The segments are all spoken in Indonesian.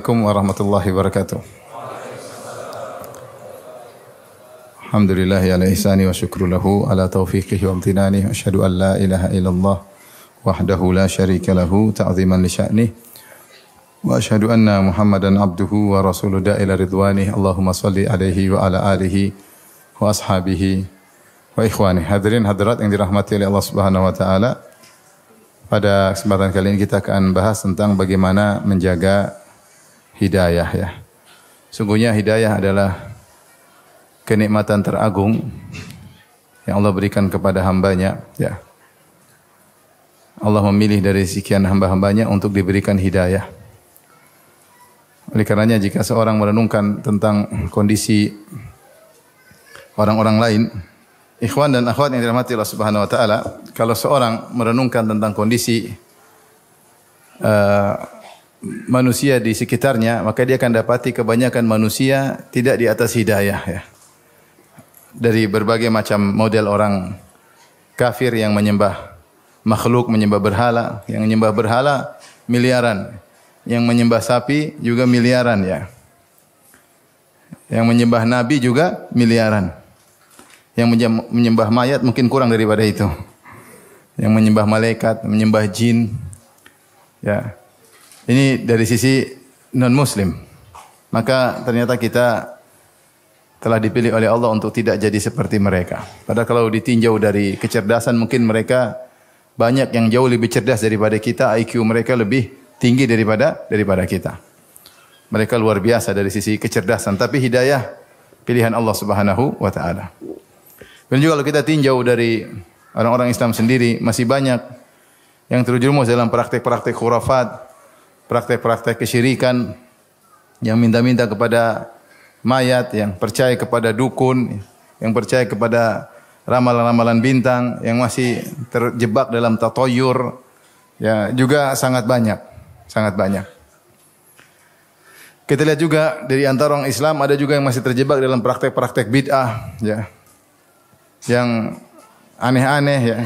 Assalamualaikum warahmatullahi wabarakatuh. Alhamdulillah ala ihsani wa syukru lahu ala taufiqihi wa amtinani. Asyhadu an la ilaha illallah wahdahu la syarika lahu ta'ziman li sya'nih. Wa asyhadu anna Muhammadan abduhu wa rasuluhu da'ila ridwanih. Allahumma salli alaihi wa ala alihi wa ashabihi wa ikhwani. Hadirin hadirat yang dirahmati oleh Allah Subhanahu wa taala. Pada kesempatan kali ini kita akan bahas tentang bagaimana menjaga hidayah ya. Sungguhnya hidayah adalah kenikmatan teragung yang Allah berikan kepada hambanya ya. Allah memilih dari sekian hamba-hambanya untuk diberikan hidayah. Oleh karenanya jika seorang merenungkan tentang kondisi orang-orang lain, ikhwan dan akhwat yang dirahmati Allah Subhanahu wa taala, kalau seorang merenungkan tentang kondisi manusia di sekitarnya, maka dia akan dapati kebanyakan manusia tidak di atas hidayah ya. Dari berbagai macam model orang kafir yang menyembah makhluk, menyembah berhala, yang menyembah berhala miliaran, yang menyembah sapi juga miliaran ya. Yang menyembah nabi juga miliaran. Yang menyembah mayat mungkin kurang daripada itu. Yang menyembah malaikat, menyembah jin ya. Ini dari sisi non-muslim. Maka ternyata kita telah dipilih oleh Allah untuk tidak jadi seperti mereka. Padahal kalau ditinjau dari kecerdasan mungkin mereka banyak yang jauh lebih cerdas daripada kita, IQ mereka lebih tinggi daripada kita. Mereka luar biasa dari sisi kecerdasan, tapi hidayah pilihan Allah Subhanahu wa taala. Dan juga kalau kita tinjau dari orang-orang Islam sendiri masih banyak yang terjerumus dalam praktek-praktek khurafat, praktek-praktek kesyirikan, yang minta-minta kepada mayat, yang percaya kepada dukun, yang percaya kepada ramalan-ramalan bintang, yang masih terjebak dalam tatoyur, ya juga sangat banyak, sangat banyak. Kita lihat juga dari antara orang Islam ada juga yang masih terjebak dalam praktek-praktek bid'ah, ya, yang aneh-aneh ya.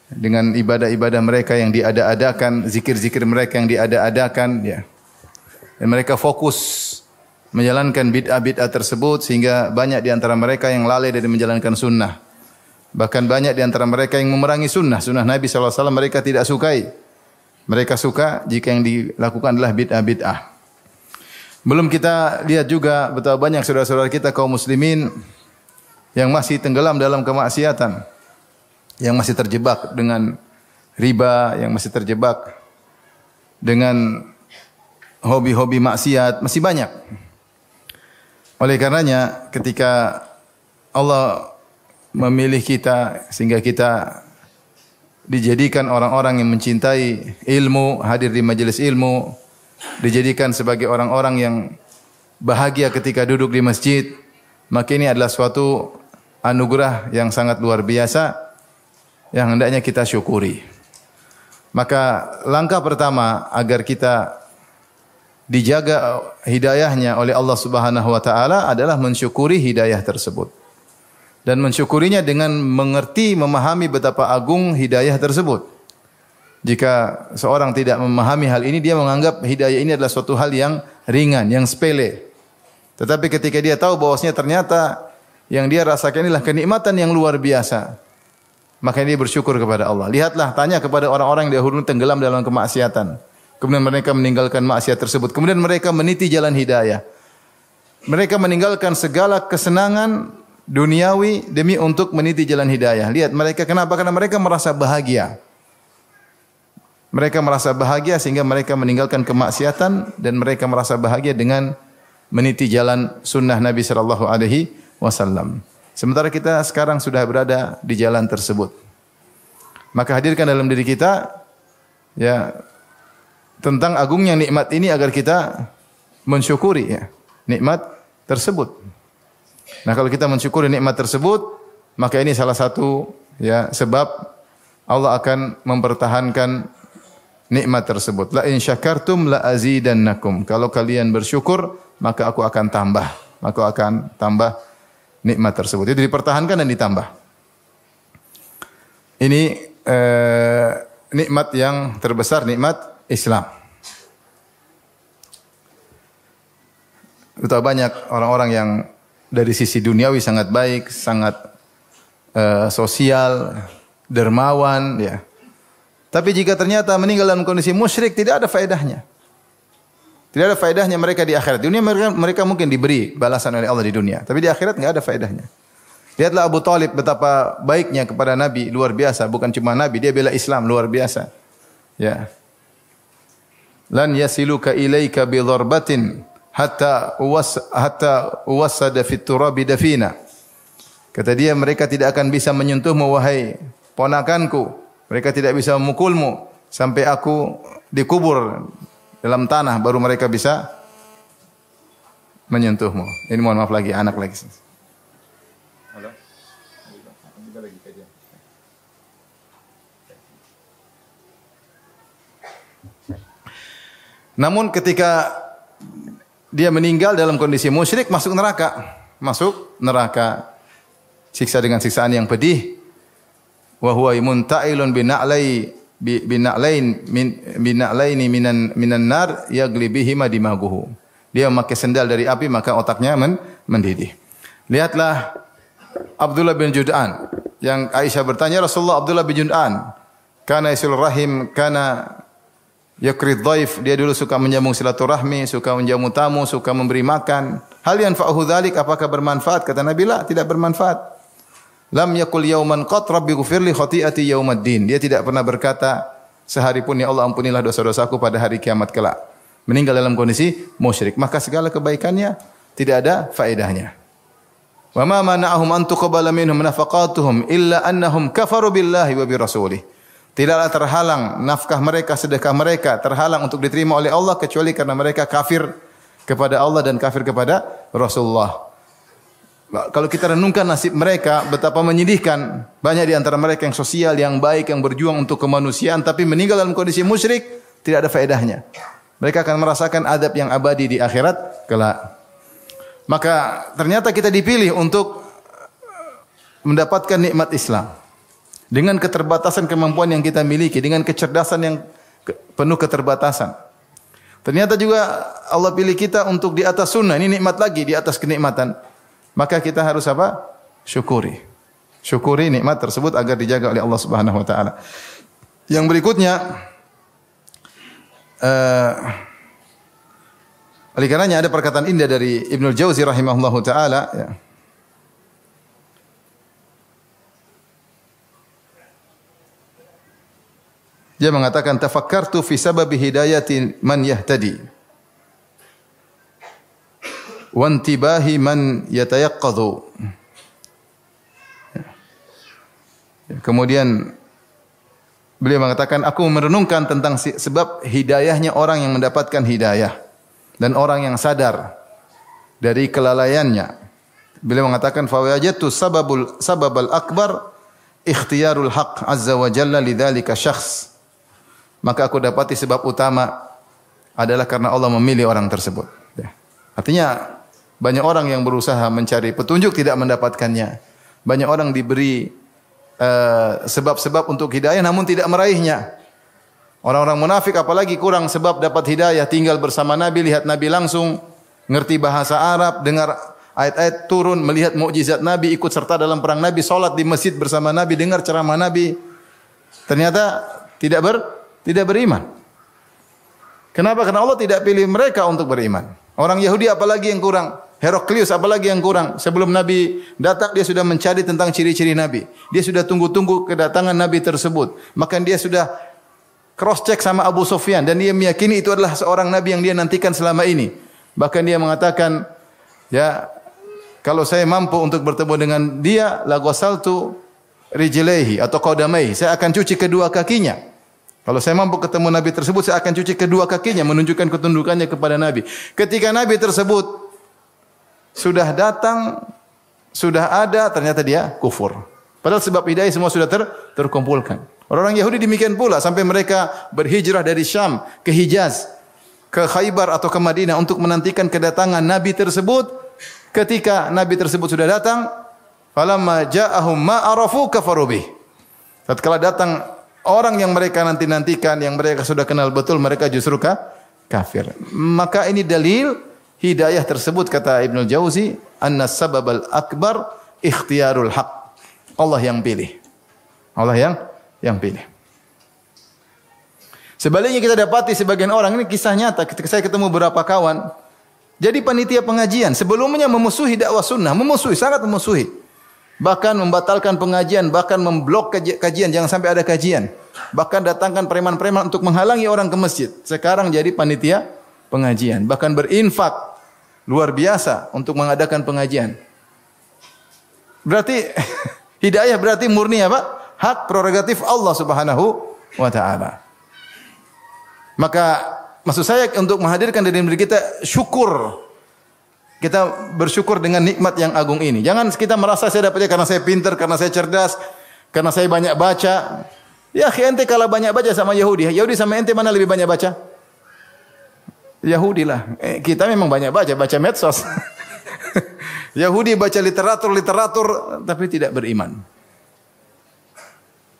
Dengan ibadah-ibadah mereka yang diada-adakan, zikir-zikir mereka yang diada-adakan ya. Dan mereka fokus menjalankan bid'ah-bid'ah tersebut sehingga banyak di antara mereka yang lalai dari menjalankan sunnah. Bahkan banyak di antara mereka yang memerangi sunnah Nabi sallallahu alaihi wasallam mereka tidak sukai. Mereka suka jika yang dilakukan adalah bid'ah-bid'ah. Belum kita lihat juga betapa banyak saudara-saudara kita kaum muslimin yang masih tenggelam dalam kemaksiatan, yang masih terjebak dengan riba, yang masih terjebak dengan hobi-hobi maksiat, masih banyak. Oleh karenanya ketika Allah memilih kita sehingga kita dijadikan orang-orang yang mencintai ilmu, hadir di majelis ilmu, dijadikan sebagai orang-orang yang bahagia ketika duduk di masjid, maka ini adalah suatu anugerah yang sangat luar biasa yang hendaknya kita syukuri. Maka langkah pertama agar kita dijaga hidayahnya oleh Allah Subhanahu wa taala adalah mensyukuri hidayah tersebut. Dan mensyukurinya dengan mengerti, memahami betapa agung hidayah tersebut. Jika seorang tidak memahami hal ini, dia menganggap hidayah ini adalah suatu hal yang ringan, yang sepele. Tetapi ketika dia tahu bahwasanya ternyata yang dia rasakan inilah kenikmatan yang luar biasa, maka dia bersyukur kepada Allah. Lihatlah, tanya kepada orang-orang yang dahulu tenggelam dalam kemaksiatan. Kemudian mereka meninggalkan maksiat tersebut. Kemudian mereka meniti jalan hidayah. Mereka meninggalkan segala kesenangan duniawi demi untuk meniti jalan hidayah. Lihat mereka kenapa? Karena mereka merasa bahagia. Mereka merasa bahagia sehingga mereka meninggalkan kemaksiatan dan mereka merasa bahagia dengan meniti jalan sunnah Nabi sallallahu alaihi wasallam. Sementara kita sekarang sudah berada di jalan tersebut. Maka hadirkan dalam diri kita ya tentang agungnya nikmat ini agar kita mensyukuri ya nikmat tersebut. Nah, kalau kita mensyukuri nikmat tersebut, maka ini salah satu ya sebab Allah akan mempertahankan nikmat tersebut. La in syakartum la azidannakum. Kalau kalian bersyukur, maka aku akan tambah. Maka aku akan tambah nikmat tersebut. Itu dipertahankan dan ditambah. Ini nikmat yang terbesar, nikmat Islam. betapa banyak orang-orang yang dari sisi duniawi sangat baik, sangat sosial, dermawan, ya. Tapi jika ternyata meninggal dalam kondisi musyrik, tidak ada faedahnya. Tidak ada faedahnya mereka di akhirat. Di dunia mereka mungkin diberi balasan oleh Allah di dunia, tapi di akhirat enggak ada faedahnya. Lihatlah Abu Thalib betapa baiknya kepada Nabi, luar biasa. Bukan cuma Nabi, dia bela Islam luar biasa. Ya. Lan yasiluka ilaika bi dharbatin hatta uwassada fit turabi dafina. Kata dia, mereka tidak akan bisa menyentuhmu wahai ponakanku. Mereka tidak bisa memukulmu sampai aku dikubur dalam tanah baru mereka bisa menyentuhmu. Ini mohon maaf lagi, anak lagi. Halo. Kita lagi kajian. Namun ketika dia meninggal dalam kondisi musyrik, masuk neraka. Masuk neraka. Siksa dengan siksaan yang pedih. Wa huwa munta'ilun bina'laini minan nar yaglibihima dimaguhu. Dia memakai sendal dari api, maka otaknya mendidih. Lihatlah Abdullah bin Jud'an yang Aisyah bertanya, Rasulullah, Abdullah bin Jud'an kana yasil rahim, kana yakrid dhaif, dia dulu suka menyambung silaturahmi, suka menjamu tamu, suka memberi makan. Hal yanfa'uhu dzalik, apakah bermanfaat? Kata Nabi, la, tidak bermanfaat. Lam yakul yauman qat rabbi ghfirli khati'ati yaumaddin. Dia tidak pernah berkata sehari pun, ya Allah ampunilah dosa-dosaku pada hari kiamat kelak. Meninggal dalam kondisi musyrik, maka segala kebaikannya tidak ada faedahnya. Wa ma mana'ahum an tuqbala minhum nafaqatuhum illa annahum kafaru billahi wa bi rasulih. Tidaklah terhalang nafkah mereka, sedekah mereka terhalang untuk diterima oleh Allah kecuali karena mereka kafir kepada Allah dan kafir kepada Rasulullah. Kalau kita renungkan nasib mereka, betapa menyedihkan. Banyak di antara mereka yang sosial, yang baik, yang berjuang untuk kemanusiaan, tapi meninggal dalam kondisi musyrik, tidak ada faedahnya. Mereka akan merasakan adab yang abadi di akhirat kelak. Maka ternyata kita dipilih untuk mendapatkan nikmat Islam. Dengan keterbatasan kemampuan yang kita miliki, dengan kecerdasan yang penuh keterbatasan. Ternyata juga Allah pilih kita untuk di atas sunnah. Ini nikmat lagi di atas kenikmatan. Maka kita harus apa? Syukuri. Syukuri nikmat tersebut agar dijaga oleh Allah Subhanahu wa taala. Yang berikutnya oleh karenanya ada perkataan indah dari Ibnu Jauzi rahimahullahu taala, ya. Dia mengatakan tafakkartu fi sababi hidayati man yahtadi wa intibahi man yatayaqqadhu. Kemudian beliau mengatakan, aku merenungkan tentang sebab hidayahnya orang yang mendapatkan hidayah dan orang yang sadar dari kelalaiannya. Beliau mengatakan fa wajadtu sababal akbar ikhtiyarul haqq azza wa jalla lidzalika syakhs. Maka aku dapati sebab utama adalah karena Allah memilih orang tersebut. Artinya banyak orang yang berusaha mencari petunjuk tidak mendapatkannya. Banyak orang diberi sebab-sebab untuk hidayah namun tidak meraihnya. Orang-orang munafik apalagi kurang sebab dapat hidayah, tinggal bersama Nabi, lihat Nabi langsung, ngerti bahasa Arab, dengar ayat-ayat turun, melihat mukjizat Nabi, ikut serta dalam perang Nabi, salat di masjid bersama Nabi, dengar ceramah Nabi. Ternyata tidak beriman. Kenapa? Karena Allah tidak pilih mereka untuk beriman. Orang Yahudi apalagi yang kurang? Heraklius apalagi yang kurang? Sebelum Nabi datang dia sudah mencari tentang ciri-ciri Nabi. Dia sudah tunggu-tunggu kedatangan Nabi tersebut. Maka dia sudah cross check sama Abu Sufyan dan dia meyakini itu adalah seorang Nabi yang dia nantikan selama ini. Bahkan dia mengatakan, ya, kalau saya mampu untuk bertemu dengan dia, la ghasaltu rijlaihi atau qadamaihi, saya akan cuci kedua kakinya. Kalau saya mampu ketemu Nabi tersebut, saya akan cuci kedua kakinya, menunjukkan ketundukannya kepada Nabi. Ketika Nabi tersebut sudah datang, sudah ada, ternyata dia kufur. Padahal sebab hidayah semua sudah terkumpulkan. Orang-orang Yahudi demikian pula, sampai mereka berhijrah dari Syam ke Hijaz, ke Khaybar atau ke Madinah untuk menantikan kedatangan Nabi tersebut. Ketika Nabi tersebut sudah datang, falamma ja'ahum ma arafu kafaru bih. Tatkala datang orang yang mereka nanti-nantikan, yang mereka sudah kenal betul, mereka justru kafir. Maka ini dalil hidayah tersebut kata Ibnu Jauzi, anna sababal akbar ikhtiyarul haq. Allah yang pilih. Allah yang pilih. Sebaliknya kita dapati sebagian orang, ini kisah nyata ketika saya ketemu beberapa kawan, jadi panitia pengajian, sebelumnya memusuhi dakwah sunnah, sangat memusuhi. Bahkan membatalkan pengajian, bahkan memblok kajian, jangan sampai ada kajian. Bahkan datangkan preman-preman untuk menghalangi orang ke masjid. Sekarang jadi panitia pengajian, bahkan berinfak luar biasa untuk mengadakan pengajian. Berarti hidayah berarti murni apa? Hak prerogatif Allah Subhanahu wa taala. Maka maksud saya untuk menghadirkan dari diri kita syukur. Kita bersyukur dengan nikmat yang agung ini. Jangan kita merasa saya dapatnya karena saya pintar, karena saya cerdas, karena saya banyak baca. Ya, ente kalau banyak baca sama Yahudi. Yahudi sama ente mana lebih banyak baca? Yahudi lah. Kita memang banyak baca medsos. Yahudi baca literatur tapi tidak beriman.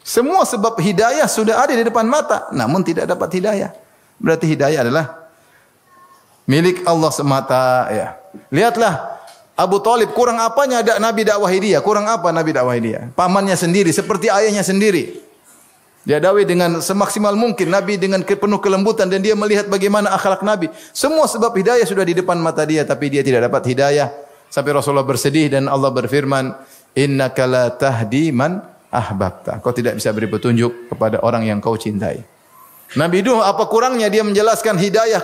Semua sebab hidayah sudah ada di depan mata, namun tidak dapat hidayah. Berarti hidayah adalah milik Allah semata, ya. Lihatlah Abu Thalib, kurang apanya ada Nabi dakwahi dia? Kurang apa Nabi dakwahi dia? Pamannya sendiri, seperti ayahnya sendiri. Dia dakwah dengan semaksimal mungkin, Nabi dengan penuh kelembutan, dan dia melihat bagaimana akhlak Nabi. Semua sebab hidayah sudah di depan mata dia, tapi dia tidak dapat hidayah. Sampai Rasulullah bersedih dan Allah berfirman, innaka la tahdi man ahbabta. Kau tidak bisa beri petunjuk kepada orang yang kau cintai. Nabi Nuh, apa kurangnya dia menjelaskan hidayah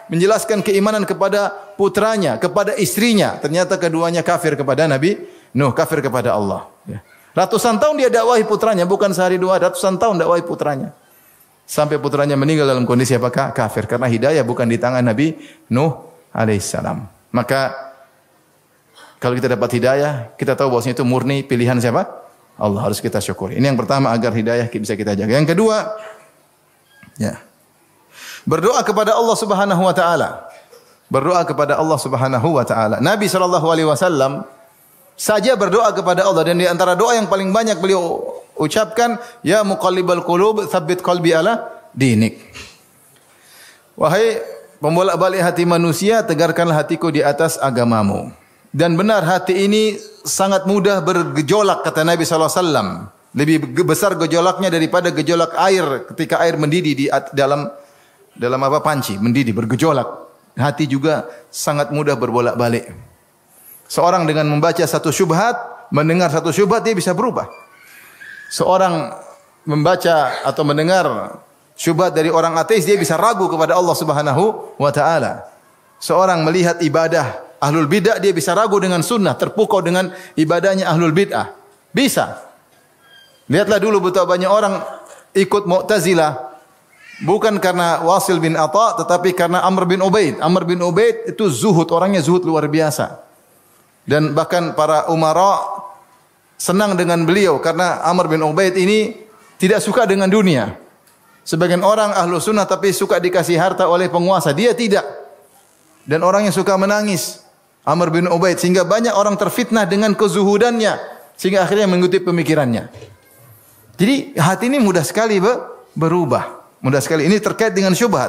menjelaskan keimanan kepada putranya, kepada istrinya. Ternyata keduanya kafir kepada Nabi Nuh, kafir kepada Allah. Ya. Ratusan tahun dia dakwahi putranya, bukan sehari dua, ratusan tahun dakwahi putranya. Sampai putranya meninggal dalam kondisi apakah? Kafir. Karena hidayah bukan di tangan Nabi Nuh alaihissalam. Maka kalau kita dapat hidayah, kita tahu bahwasanya itu murni pilihan siapa? Allah, harus kita syukuri. Ini yang pertama agar hidayah bisa kita jaga. Yang kedua, ya, berdoa kepada Allah Subhanahu wa taala. Berdoa kepada Allah Subhanahu wa taala. Nabi sallallahu alaihi wasallam saja berdoa kepada Allah, dan di antara doa yang paling banyak beliau ucapkan, ya muqallibal qulub tsabbit qalbi ala dinik. Wahai pembolak-balik hati manusia, tegarkanlah hatiku di atas agamamu. Dan benar, hati ini sangat mudah bergejolak, kata Nabi sallallahu alaihi wasallam. Lebih besar gejolaknya daripada gejolak air ketika air mendidih di dalam panci, mendidih, bergejolak. Hati juga sangat mudah berbolak-balik. Seorang dengan membaca satu syubhat, mendengar satu syubhat, dia bisa berubah. Seorang membaca atau mendengar syubhat dari orang ateis, dia bisa ragu kepada Allah Subhanahu wa taala. Seorang melihat ibadah ahlul bid'ah, dia bisa ragu dengan sunnah, terpukau dengan ibadahnya ahlul bid'ah. Bisa. Lihatlah dulu betapa banyak orang ikut Mu'tazilah, bukan karena Wasil bin Atha, tetapi karena Amr bin Ubaid. Amr bin Ubaid itu zuhud, orangnya zuhud luar biasa. Dan bahkan para umara senang dengan beliau karena Amr bin Ubaid ini tidak suka dengan dunia. Sebagian orang ahlu sunnah tapi suka dikasih harta oleh penguasa, dia tidak. Dan orangnya suka menangis, Amr bin Ubaid, sehingga banyak orang terfitnah dengan kezuhudannya, sehingga akhirnya mengikuti pemikirannya. Jadi hati ini mudah sekali berubah. Mudah sekali. Ini terkait dengan syubhat.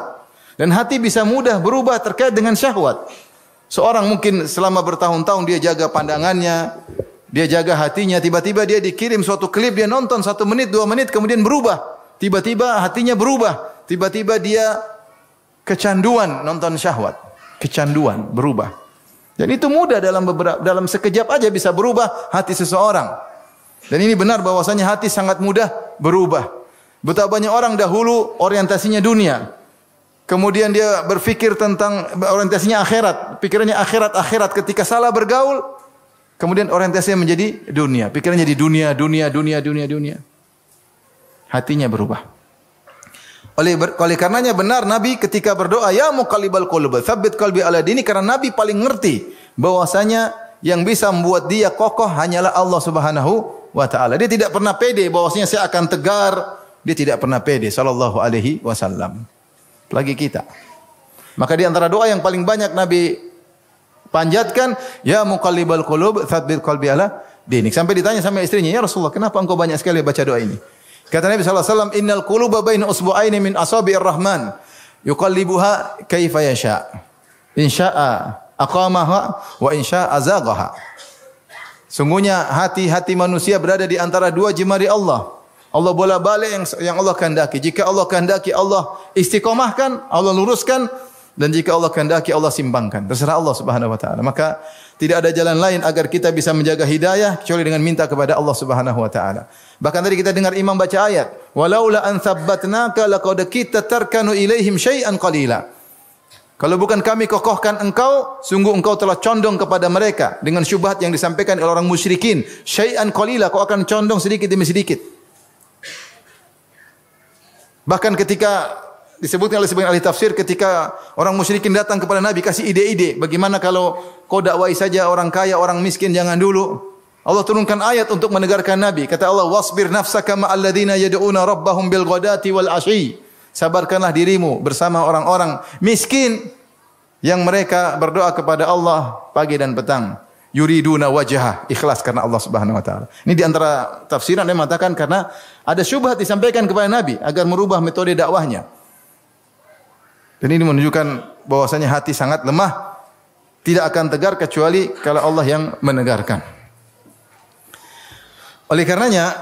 Dan hati bisa mudah berubah terkait dengan syahwat. Seorang mungkin selama bertahun-tahun dia jaga pandangannya, dia jaga hatinya, tiba-tiba dia dikirim suatu klip, dia nonton 1 menit, 2 menit, kemudian berubah. Tiba-tiba hatinya berubah. Tiba-tiba dia kecanduan nonton syahwat. Kecanduan, berubah. Dan itu mudah, dalam sekejap aja bisa berubah hati seseorang. Dan ini benar bahwasanya hati sangat mudah berubah. Betapa banyak orang dahulu orientasinya dunia. Kemudian dia berpikir tentang orientasinya akhirat. Pikirannya akhirat. Ketika salah bergaul, kemudian orientasinya menjadi dunia. Pikirannya di dunia. Hatinya berubah. Oleh karenanya benar Nabi ketika berdoa, ya muqallibal qulub, tsabbit qalbi ala dini, karena Nabi paling ngerti bahwasanya yang bisa membuat dia kokoh hanyalah Allah Subhanahu wa taala. Dia tidak pernah pede bahwasanya saya akan tegar. Dia tidak pernah pede sallallahu alaihi wasallam. Apalagi kita. Maka di antara doa yang paling banyak Nabi panjatkan, ya muqallibal qulub tsabbit qalbi ala dinik. Sampai ditanya sama istrinya, ya Rasulullah, kenapa engkau banyak sekali baca doa ini? Kata Nabi sallallahu alaihi wasallam, innal quluba baina usbu'aini min asabi'ir rahman yuqallibuha kaifa yasha. insya'a aqamaha wa insya'a azaghaha. Sungguhnya hati-hati manusia berada di antara dua jemari Allah. Allah bolak-balik yang Allah kehendaki. Jika Allah kehendaki, Allah istiqomahkan, Allah luruskan, dan jika Allah kehendaki, Allah simpangkan. Terserah Allah Subhanahu wa taala. Maka tidak ada jalan lain agar kita bisa menjaga hidayah kecuali dengan minta kepada Allah Subhanahu wa taala. Bahkan tadi kita dengar imam baca ayat, "Walaula an tsabbatnaka laqad kita tarkanu ilaihim syai'an qalila." Kalau bukan kami kokohkan engkau, sungguh engkau telah condong kepada mereka dengan syubhat yang disampaikan oleh orang musyrikin. Syai'an qalila, kau akan condong sedikit demi sedikit. Bahkan ketika disebutkan oleh sebagian ahli tafsir, ketika orang musyrikin datang kepada Nabi kasih ide-ide, bagaimana kalau kau dakwai saja orang kaya, orang miskin jangan dulu. Allah turunkan ayat untuk menegarkan Nabi. Kata Allah, "Wasbir nafsaka ma'al ladzina yad'una rabbahum bil ghadati wal 'ashyi." Sabarkanlah dirimu bersama orang-orang miskin yang mereka berdoa kepada Allah pagi dan petang. Yuriduna wajhah, ikhlas karena Allah Subhanahu wa taala. Ini di antara tafsiran yang mengatakan karena ada syubhat disampaikan kepada Nabi agar merubah metode dakwahnya. Dan ini menunjukkan bahwasanya hati sangat lemah, tidak akan tegar kecuali kalau Allah yang menegarkan. Oleh karenanya,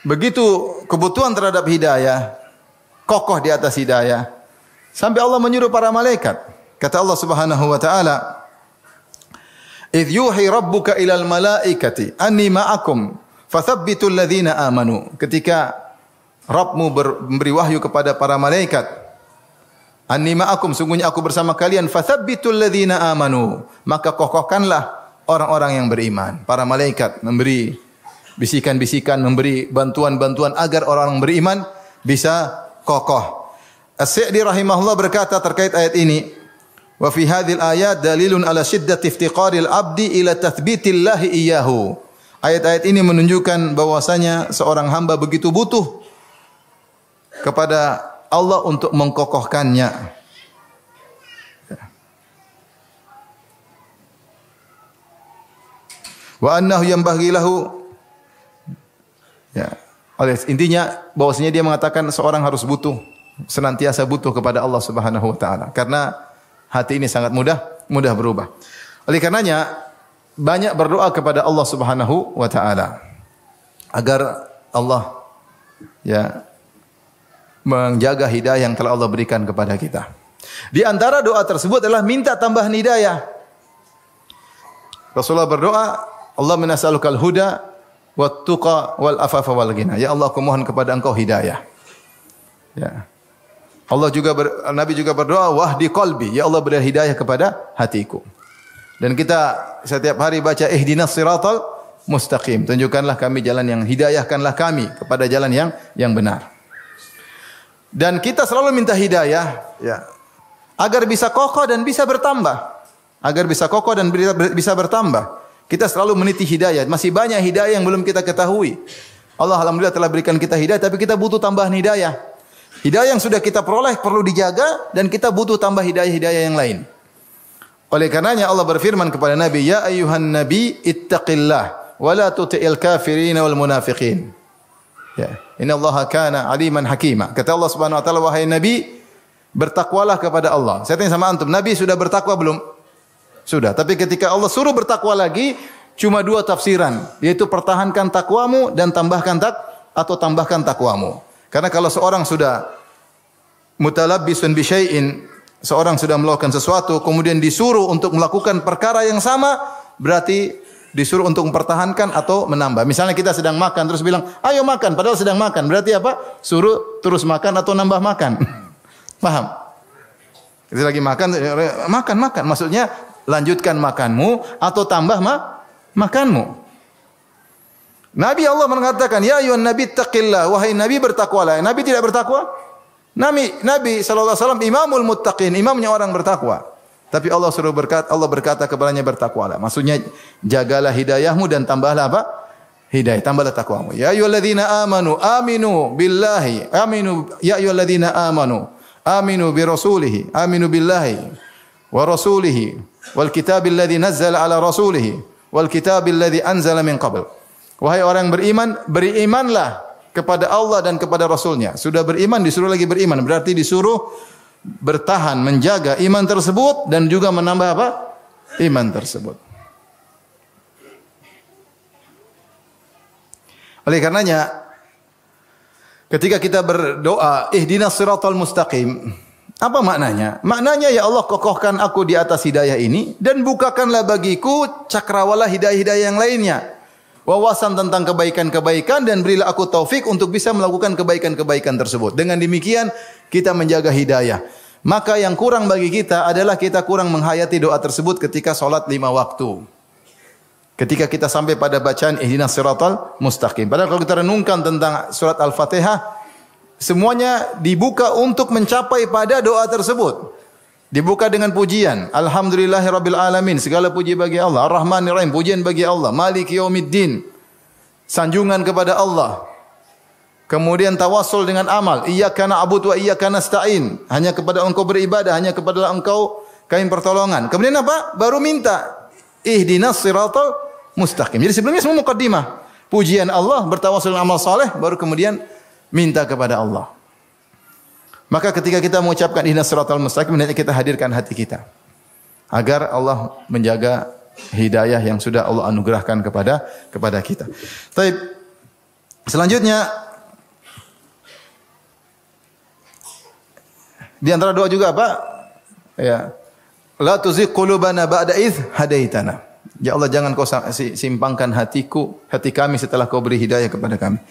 begitu kebutuhan terhadap hidayah, kokoh di atas hidayah, sampai Allah menyuruh para malaikat. Kata Allah Subhanahu wa taala, "Idh yuhi rabbuka ilal malaikati anni ma'akum fathabbitul ladzina amanu." Ketika Rabbmu memberi wahyu kepada para malaikat, "Anni ma'akum," sungguhnya aku bersama kalian, "fathabbitul ladzina amanu." Maka kokohkanlah orang-orang yang beriman. Para malaikat memberi bisikan-bisikan, memberi bantuan-bantuan agar orang beriman bisa kokoh. As-Sa'di rahimahullah berkata terkait ayat ini, "Wa fi hadhil ayat dalilun ala shiddati iftiqaril abdi ila tathbitillahi iyyahu." Ayat-ayat ini menunjukkan bahwasanya seorang hamba begitu butuh kepada Allah untuk mengkokohkannya. Wa annahu yanbaghi lahu, ya, intinya bahwasanya dia mengatakan seorang harus senantiasa butuh kepada Allah Subhanahu wa taala karena hati ini sangat mudah berubah. Oleh karenanya banyak berdoa kepada Allah Subhanahu wa taala agar Allah ya menjaga hidayah yang telah Allah berikan kepada kita. Di antara doa tersebut adalah minta tambahan hidayah. Rasulullah berdoa, "Allahumma nas'alukal huda wat tuqa wal afafa wal ghina." Ya Allah, aku mohon kepada Engkau hidayah. Ya. Nabi juga berdoa, "Wahdi qalbi." Ya Allah, beri hidayah kepada hatiku. Dan kita setiap hari baca ihdinas siratal mustaqim. Tunjukkanlah kami jalan yang hidayahkanlah kami kepada jalan yang benar. Dan kita selalu minta hidayah ya, agar bisa kokoh dan bisa bertambah. Agar bisa kokoh dan bisa bertambah. Kita selalu meniti hidayah. Masih banyak hidayah yang belum kita ketahui. Allah alhamdulillah telah berikan kita hidayah, tapi kita butuh tambahan hidayah. Hidayah yang sudah kita peroleh perlu dijaga dan kita butuh tambah hidayah-hidayah yang lain. Oleh karenanya Allah berfirman kepada Nabi, "Ya ayyuhan nabi ittaqillah wa la tuti'il kafirin wal munafiqin." Ya, innallaha kana aliman hakima. Kata Allah Subhanahu wa taala, wahai Nabi, bertakwalah kepada Allah. Saya tanya sama antum, Nabi sudah bertakwa belum? Sudah. Tapi ketika Allah suruh bertakwa lagi, cuma dua tafsiran, yaitu pertahankan takwamu dan tambahkan takwamu. Karena kalau seorang sudah mutalabbisun bi syai'in, seorang sudah melakukan sesuatu kemudian disuruh untuk melakukan perkara yang sama, berarti disuruh untuk mempertahankan atau menambah. Misalnya kita sedang makan terus bilang, "Ayo makan," padahal sedang makan. Berarti apa? Suruh terus makan atau nambah makan. Paham? Kita lagi makan, makan. Maksudnya lanjutkan makanmu atau tambah makanmu. Nabi Allah mengatakan, "Ya ayyuhan nabi taqillah," wahai Nabi bertakwalah. Nabi tidak bertakwa? Nabi sallallahu alaihi wasallam imamul muttaqin, imamnya orang bertakwa. Tapi Allah berkata kepadanya bertakwalah. Maksudnya jagalah hidayahmu dan tambahlah apa? Hidayah, tambahlah takwamu. Ya ayyuhalladzina amanu aminu billahi, ya ayyuhalladzina amanu aminu bi rasulihi, aminu billahi wa rasulihi wal kitabil ladzi nazzala ala rasulihi wal kitabil ladzi anzala min qabl. Wahai orang beriman, berimanlah kepada Allah dan kepada Rasulnya. Sudah beriman, disuruh lagi beriman. Berarti disuruh bertahan menjaga iman tersebut dan juga menambah apa? Iman tersebut. Oleh karenanya ketika kita berdoa ihdinas siratal mustaqim, apa maknanya? Maknanya ya Allah kokohkan aku di atas hidayah ini dan bukakanlah bagiku cakrawala hidayah-hidayah yang lainnya. Wawasan tentang kebaikan-kebaikan dan berilah aku taufik untuk bisa melakukan kebaikan-kebaikan tersebut. Dengan demikian kita menjaga hidayah. Maka yang kurang bagi kita adalah kita kurang menghayati doa tersebut ketika salat 5 waktu. Ketika kita sampai pada bacaan ihdinas siratal mustaqim. Padahal kalau kita renungkan tentang surat Al-Fatihah, semuanya dibuka untuk mencapai pada doa tersebut. Dibuka dengan pujian. Alhamdulillahirabbil alamin. Segala puji bagi Allah. Ar-Rahmanir Rahim. Pujian bagi Allah. Maliki yaumiddin. Sanjungan kepada Allah. Kemudian tawassul dengan amal. Iyyaka na'budu wa iyyaka nasta'in. Hanya kepada Engkau beribadah, hanya kepada Engkau kami pertolongan. Kemudian apa? Baru minta ihdinas siratal mustaqim. Jadi sebelumnya semua mukaddimah. Pujian Allah, bertawassul dengan amal saleh, baru kemudian minta kepada Allah. Maka ketika kita mengucapkan ihdinas siratal mustaqim, hendaknya kita hadirkan hati kita agar Allah menjaga hidayah yang sudah Allah anugerahkan kepada kita. Baik. Selanjutnya di antara doa juga apa? Ya. La tuzigh qulubana ba'da idh hadaitana. Ya Allah jangan kau simpangkan hati kami setelah kau beri hidayah kepada kami.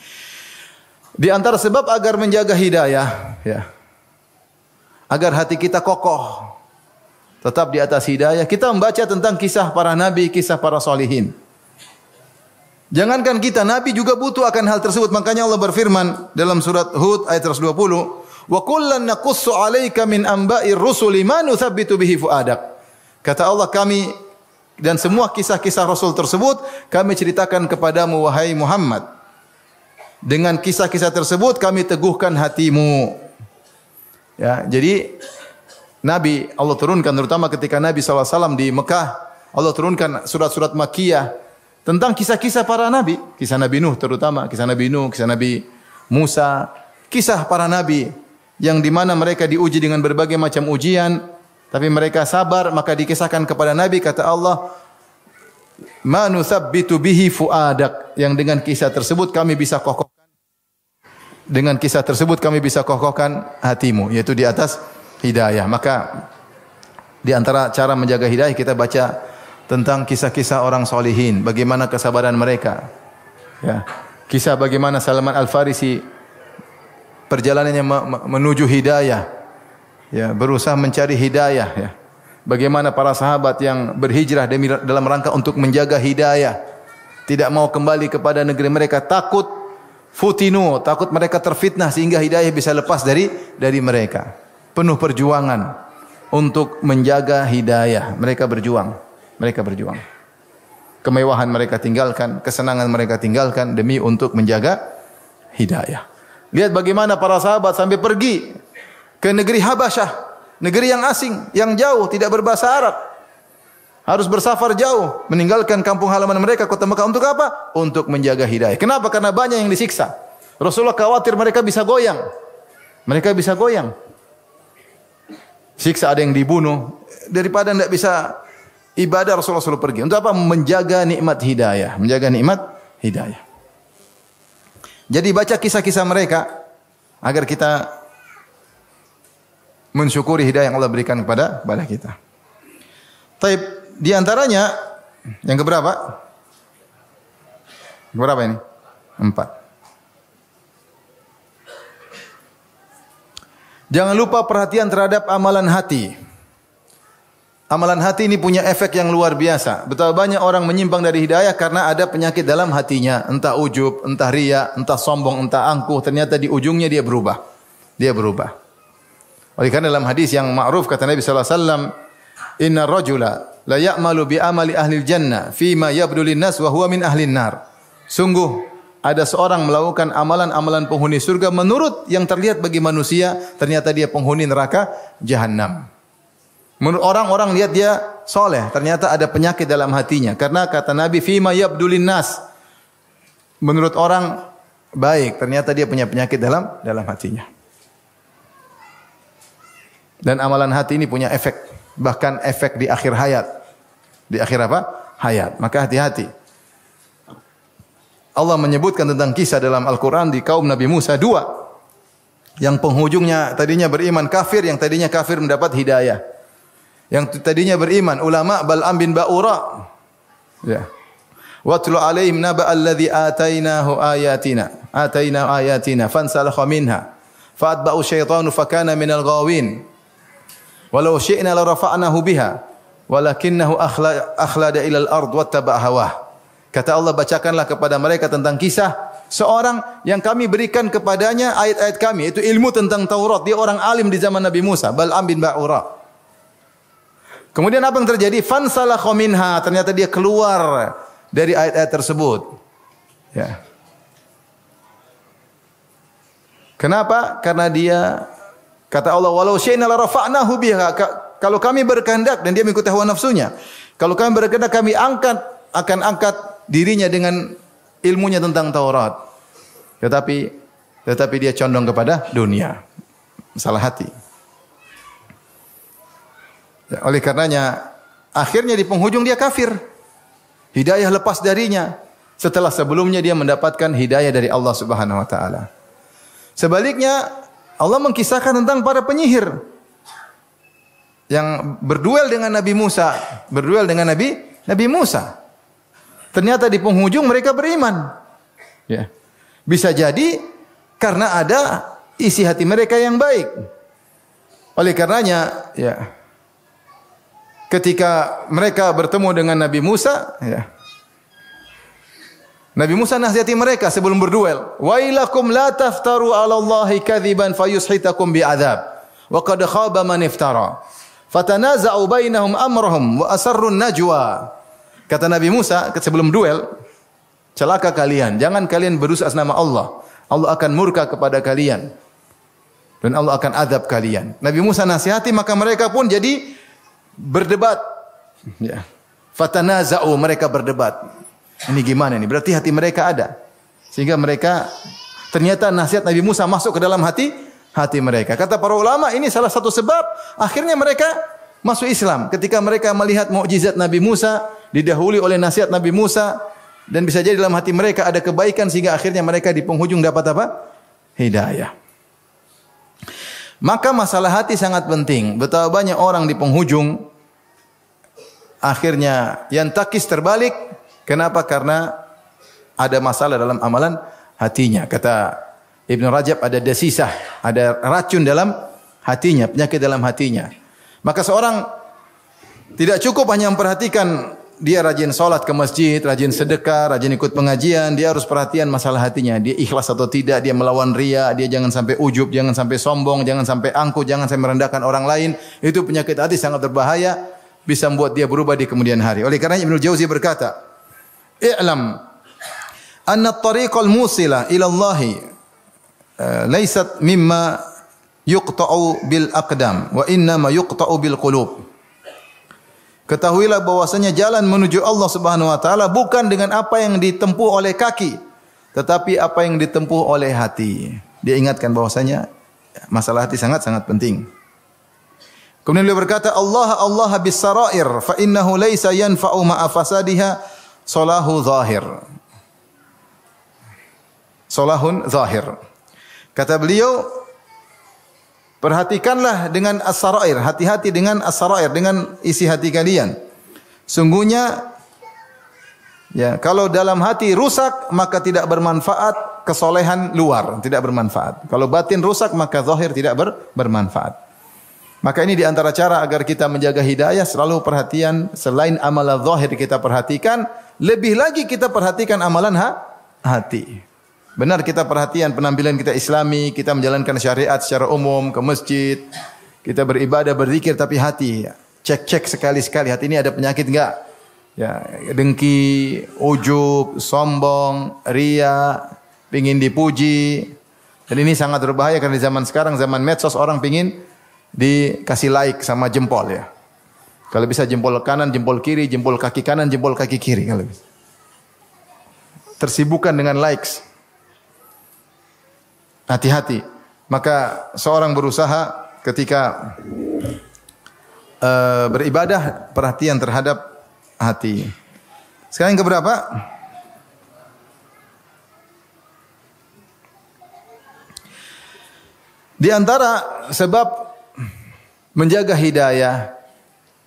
Di antara sebab agar menjaga hidayah, ya. Agar hati kita kokoh, tetap di atas hidayah, kita membaca tentang kisah para nabi, kisah para solihin. Jangankan kita, nabi juga butuh akan hal tersebut. Makanya Allah berfirman dalam surat Hud ayat 120, "Wa kullan naqussu 'alaika min amba'ir rusuli ma nuthabbitu bihi fuadak." Kata Allah, kami dan semua kisah-kisah Rasul tersebut kami ceritakan kepadamu wahai Muhammad. Dengan kisah-kisah tersebut kami teguhkan hatimu. Ya, jadi Nabi Allah turunkan terutama ketika Nabi SAW di Mekah, Allah turunkan surat-surat Makkiyah tentang kisah-kisah para nabi, kisah Nabi Nuh terutama, kisah Nabi Nuh, kisah Nabi Musa, kisah para nabi yang di mana mereka diuji dengan berbagai macam ujian, tapi mereka sabar, maka dikisahkan kepada Nabi, kata Allah, "Ma nuthabbitu bihi fuadak," yang dengan kisah tersebut kami bisa kokohkan. Dengan kisah tersebut kami bisa kokohkan hatimu, yaitu di atas hidayah. Maka di antara cara menjaga hidayah kita baca tentang kisah-kisah orang solihin, bagaimana kesabaran mereka. Ya. Kisah bagaimana Salman Al-Farisi perjalanannya menuju hidayah. Ya, berusaha mencari hidayah, ya. Bagaimana para sahabat yang berhijrah dalam rangka untuk menjaga hidayah, tidak mau kembali kepada negeri mereka, takut futinu, takut mereka terfitnah sehingga hidayah bisa lepas dari mereka. Penuh perjuangan untuk menjaga hidayah. Mereka berjuang. Kemewahan mereka tinggalkan, kesenangan mereka tinggalkan demi untuk menjaga hidayah. Lihat bagaimana para sahabat sampai pergi ke negeri Habasyah, negeri yang asing, yang jauh, tidak berbahasa Arab. Harus bersafar jauh, meninggalkan kampung halaman mereka, kota Mekah. Untuk apa? Untuk menjaga hidayah. Kenapa? Karena banyak yang disiksa. Rasulullah khawatir mereka bisa goyang. Mereka bisa goyang. Siksa, ada yang dibunuh. Daripada tidak bisa ibadah, Rasulullah suruh pergi. Untuk apa? Menjaga nikmat hidayah. Menjaga nikmat hidayah. Jadi baca kisah-kisah mereka agar kita mensyukuri hidayah yang Allah berikan kepada kita. Taib. Di antaranya yang keberapa? Berapa ini? 4. Jangan lupa perhatian terhadap amalan hati. Amalan hati ini punya efek yang luar biasa. Betapa banyak orang menyimpang dari hidayah karena ada penyakit dalam hatinya, entah ujub, entah riya, entah sombong, entah angkuh. Ternyata di ujungnya dia berubah. Oleh karena dalam hadis yang ma'ruf kata Nabi sallallahu alaihi wasallam, "Inna rajula la ya'malu bi amali ahli jannah fi ma yabdu lin-nas wa huwa min ahli nar." Sungguh ada seorang melakukan amalan-amalan penghuni surga menurut yang terlihat bagi manusia, ternyata dia penghuni neraka jahanam. Menurut orang-orang lihat dia soleh, ternyata ada penyakit dalam hatinya. Karena kata Nabi, fi ma yabdu lin-nas. Menurut orang baik, ternyata dia punya penyakit dalam hatinya. Dan amalan hati ini punya efek, bahkan efek di akhir hayat. Di akhir apa? Hayat. Maka hati-hati. Allah menyebutkan tentang kisah dalam Al-Quran di kaum Nabi Musa dua. Yang penghujungnya tadinya beriman kafir, yang tadinya kafir mendapat hidayah. Yang tadinya beriman ulama Bal'am bin Ba'ura. Ya. Watlu alaihim naba alladhi atainahu ayatina fansalakha minha fa'atba'u syaitanu fakana minal ghawin. Walau syi'na la rafa'nahu biha walakinnahu akhlada ilal ard wattaba'a hawah. Kata Allah, bacakanlah kepada mereka tentang kisah seorang yang kami berikan kepadanya ayat-ayat kami, itu ilmu tentang Taurat. Dia orang alim di zaman Nabi Musa, Bal'am bin Ba'ura. Kemudian apa yang terjadi? Fansalakha minha, ternyata dia keluar dari ayat-ayat tersebut. Ya. Kenapa? Karena dia kata Allah, walau syi'na la rafa'nahu biha. Kalau kami berkehendak, dan dia mengikuti hawa nafsunya. Kalau kami berkehendak, kami akan angkat dirinya dengan ilmunya tentang Taurat. Tetapi dia condong kepada dunia. Masalah hati. Ya, oleh karenanya akhirnya di penghujung dia kafir. Hidayah lepas darinya setelah sebelumnya dia mendapatkan hidayah dari Allah Subhanahu wa taala. Sebaliknya Allah mengkisahkan tentang para penyihir yang berduel dengan Nabi Musa, Nabi Musa. Ternyata di penghujung mereka beriman. Ya. Bisa jadi karena ada isi hati mereka yang baik. Oleh karenanya, ya, ketika mereka bertemu dengan Nabi Musa, ya, Nabi Musa nasihati mereka sebelum berduel. Wailakum la taftaru 'ala Allahi kadziban fayushitakum bi'adzab. Wa qad khaba man iftara. Fatanaza'u bainahum amrahum wa asarrun najwa. Kata Nabi Musa sebelum duel, celaka kalian, jangan kalian berusaha atas nama Allah. Allah akan murka kepada kalian. Dan Allah akan azab kalian. Nabi Musa nasihati, maka mereka pun jadi berdebat. Ya. Fatanaza'u, mereka berdebat. Ini gimana ini? Berarti hati mereka ada. Sehingga mereka ternyata nasihat Nabi Musa masuk ke dalam hati mereka. Kata para ulama, ini salah satu sebab akhirnya mereka masuk Islam. Ketika mereka melihat mukjizat Nabi Musa, didahului oleh nasihat Nabi Musa, dan bisa jadi dalam hati mereka ada kebaikan sehingga akhirnya mereka di penghujung dapat apa? Hidayah. Maka masalah hati sangat penting. Betapa banyak orang di penghujung akhirnya yang takis terbalik. Kenapa? Karena ada masalah dalam amalan hatinya. Kata Ibn Rajab, ada desisah, ada racun dalam hatinya, penyakit dalam hatinya. Maka seorang tidak cukup hanya memperhatikan dia rajin salat ke masjid, rajin sedekah, rajin ikut pengajian, dia harus perhatian masalah hatinya. Dia ikhlas atau tidak, dia melawan riya, dia jangan sampai ujub, jangan sampai sombong, jangan sampai angkuh, jangan sampai merendahkan orang lain. Itu penyakit hati sangat berbahaya, bisa membuat dia berubah di kemudian hari. Oleh karena Ibnu Jauzi berkata, "I'lam anna at-tariqal musila ila Allah laysat mimma yuqta'u bil aqdam wa innama yuqta'u bil qulub." Ketahuilah bahwasanya jalan menuju Allah Subhanahu wa taala bukan dengan apa yang ditempuh oleh kaki, tetapi apa yang ditempuh oleh hati. Dia ingatkan bahwasanya masalah hati sangat-sangat penting. Kemudian beliau berkata, Allah bis sarair fa innahu laisa yanfa'u ma'a fasadiha salahu zahir. Salahun zahir. Kata beliau, perhatikanlah dengan as-sarair, hati-hati dengan as-sarair, dengan isi hati kalian. Sungguhnya ya, kalau dalam hati rusak maka tidak bermanfaat kesolehan luar, tidak bermanfaat. Kalau batin rusak maka zahir tidak bermanfaat. Maka ini di antara cara agar kita menjaga hidayah, selalu perhatian selain amalan zahir kita perhatikan, lebih lagi kita perhatikan amalan hati. Benar kita perhatian penampilan kita Islami, kita menjalankan syariat secara umum, ke masjid, kita beribadah, berzikir, tapi hati cek sekali-sekali hati ini ada penyakit enggak? Ya, dengki, ujub, sombong, riya, pengin dipuji. Dan ini sangat berbahaya karena di zaman sekarang, zaman medsos, orang pengin dikasih like sama jempol ya. Kalau bisa jempol kanan, jempol kiri, jempol kaki kanan, jempol kaki kiri kalau bisa. Tersibukkan dengan likes. Hati-hati. Maka seorang berusaha ketika beribadah, perhatian terhadap hati. Sekarang yang keberapa? Di antara sebab menjaga hidayah,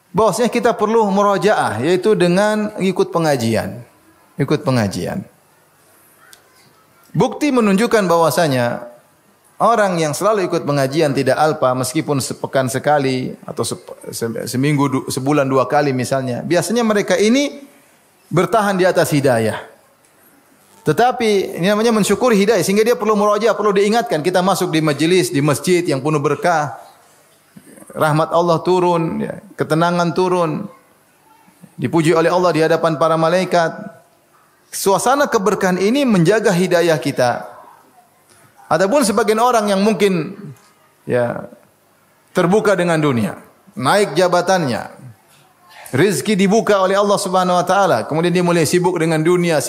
bahwasanya kita perlu murajaah, yaitu dengan ikut pengajian. Ikut pengajian. Bukti menunjukkan bahwasanya orang yang selalu ikut pengajian tidak alpa, meskipun sepekan sekali atau seminggu, sebulan 2 kali misalnya, biasanya mereka ini bertahan di atas hidayah. Tetapi ini namanya mensyukuri hidayah, sehingga dia perlu murajaah, perlu diingatkan. Kita masuk di majelis, di masjid yang penuh berkah, rahmat Allah turun, ya, ketenangan turun, dipuji oleh Allah di hadapan para malaikat. Suasana keberkahan ini menjaga hidayah kita. Adapun sebagian orang yang mungkin ya terbuka dengan dunia, naik jabatannya, rezeki dibuka oleh Allah Subhanahu wa taala, kemudian dia mulai sibuk dengan dunia,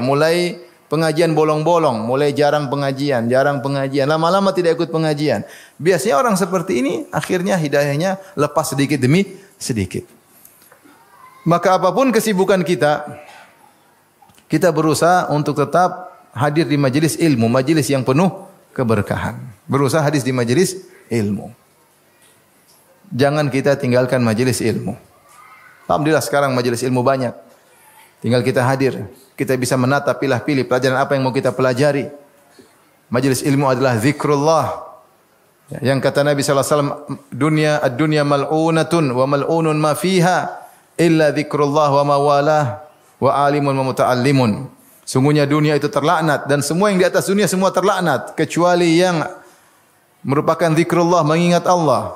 mulai pengajian bolong-bolong, mulai jarang pengajian, lama-lama tidak ikut pengajian. Biasanya orang seperti ini akhirnya hidayahnya lepas sedikit demi sedikit. Maka apapun kesibukan kita berusaha untuk tetap hadir di majelis ilmu, majelis yang penuh keberkahan. Berusaha hadir di majelis ilmu. Jangan kita tinggalkan majelis ilmu. Alhamdulillah sekarang majelis ilmu banyak. Tinggal kita hadir. Kita bisa menata, pilih-pilih pelajaran apa yang mau kita pelajari. Majelis ilmu adalah zikrullah. Yang kata Nabi SAW, ad-dunya mal'unatun wa mal'unun ma fiha illa zikrullah wa mawalah wa alimun wa muta'allimun. Sungguhnya dunia itu terlaknat dan semua yang di atas dunia semua terlaknat kecuali yang merupakan zikrullah, mengingat Allah.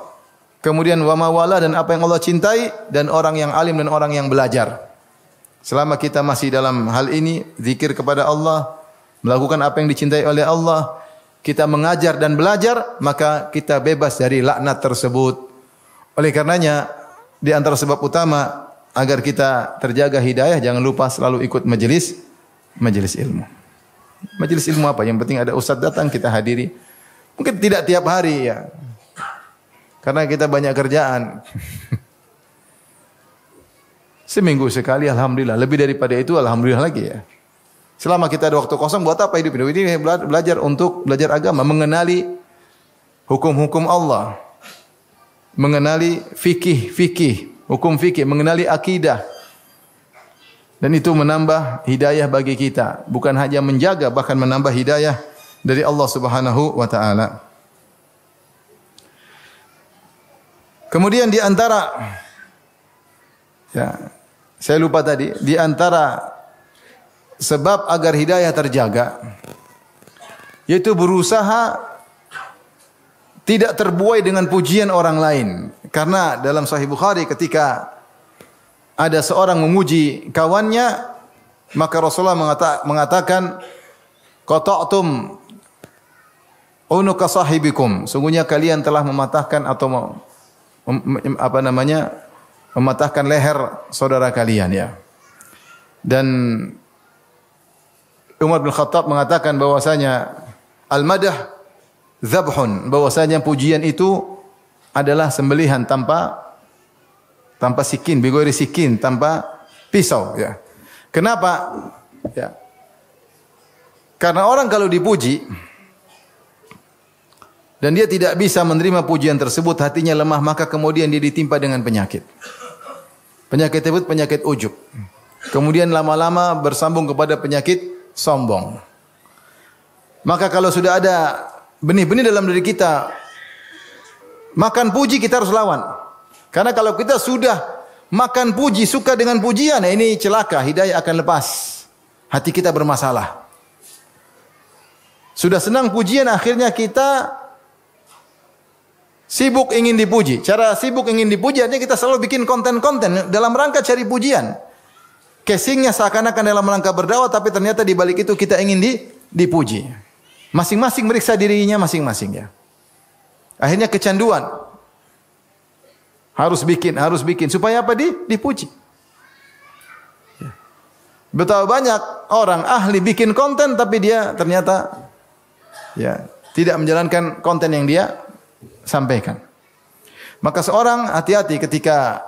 Kemudian wa mawala, dan apa yang Allah cintai, dan orang yang alim dan orang yang belajar. Selama kita masih dalam hal ini, zikir kepada Allah, melakukan apa yang dicintai oleh Allah, kita mengajar dan belajar, maka kita bebas dari laknat tersebut. Oleh karenanya, di antara sebab utama agar kita terjaga hidayah, jangan lupa selalu ikut majelis ilmu. Majelis ilmu apa? Yang penting ada ustaz datang, kita hadiri. Mungkin tidak tiap hari ya. Karena kita banyak kerjaan. Seminggu sekali alhamdulillah. Lebih daripada itu alhamdulillah lagi ya. Selama kita ada waktu kosong, buat apa hidup ini? Belajar untuk belajar agama, mengenali hukum-hukum Allah. Mengenali fikih, hukum fikih, mengenali akidah. Dan itu menambah hidayah bagi kita. Bukan hanya menjaga, bahkan menambah hidayah dari Allah Subhanahu wa taala. Kemudian di antara saya lupa tadi, di antara sebab agar hidayah terjaga yaitu berusaha tidak terbuai dengan pujian orang lain. Karena dalam Sahih Bukhari ketika ada seorang memuji kawannya, maka Rasulullah mengatakan qata'tum unuka sahibikum, sungguhnya kalian telah mematahkan atau mematahkan leher saudara kalian ya. Dan Umar bin Khattab mengatakan bahwasanya al-madah zabhun, bahwasanya pujian itu adalah sembelihan tanpa sikin, bighairi sikin, tanpa pisau ya. Kenapa? Ya. Karena orang kalau dipuji dan dia tidak bisa menerima pujian tersebut, hatinya lemah, maka kemudian dia ditimpa dengan penyakit. Penyakit tersebut penyakit ujub. Kemudian lama-lama bersambung kepada penyakit sombong. Maka kalau sudah ada benih-benih dalam diri kita, makan puji, kita harus lawan. Karena kalau kita sudah makan puji, suka dengan pujian, ini celaka, hidayah akan lepas. Hati kita bermasalah. Sudah senang pujian, akhirnya kita sibuk ingin dipuji. Cara sibuk ingin dipuji artinya kita selalu bikin konten-konten dalam rangka cari pujian. Casingnya seakan-akan dalam rangka berdakwah, tapi ternyata di balik itu kita ingin dipuji. Masing-masing meriksa dirinya masing-masing ya. Akhirnya kecanduan. Harus bikin supaya apa? Dipuji. Betapa banyak orang ahli bikin konten tapi dia ternyata ya tidak menjalankan konten yang dia sampaikan. Maka seorang hati-hati ketika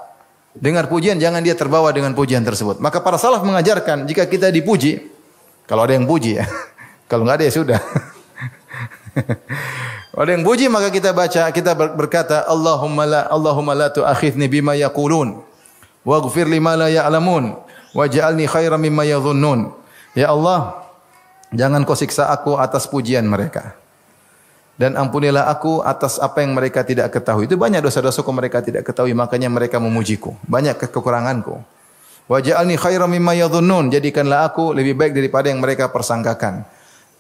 dengar pujian, jangan dia terbawa dengan pujian tersebut. Maka para salaf mengajarkan jika kita dipuji, kalau ada yang puji ya, kalau enggak ada ya sudah. Kalau ada yang puji maka kita baca, kita berkata Allahumma la tu'akhidhni bima yaqulun waghfir lima la ya'lamun waj'alni khairan mimma yadhunnun. Ya Allah, jangan kau siksa aku atas pujian mereka. Dan ampunilah aku atas apa yang mereka tidak ketahui. Itu banyak dosa-dosaku mereka tidak ketahui, makanya mereka memujiku. Banyak kekuranganku. Waj'alni khairan mimma yadhunnun. Jadikanlah aku lebih baik daripada yang mereka persangkakan.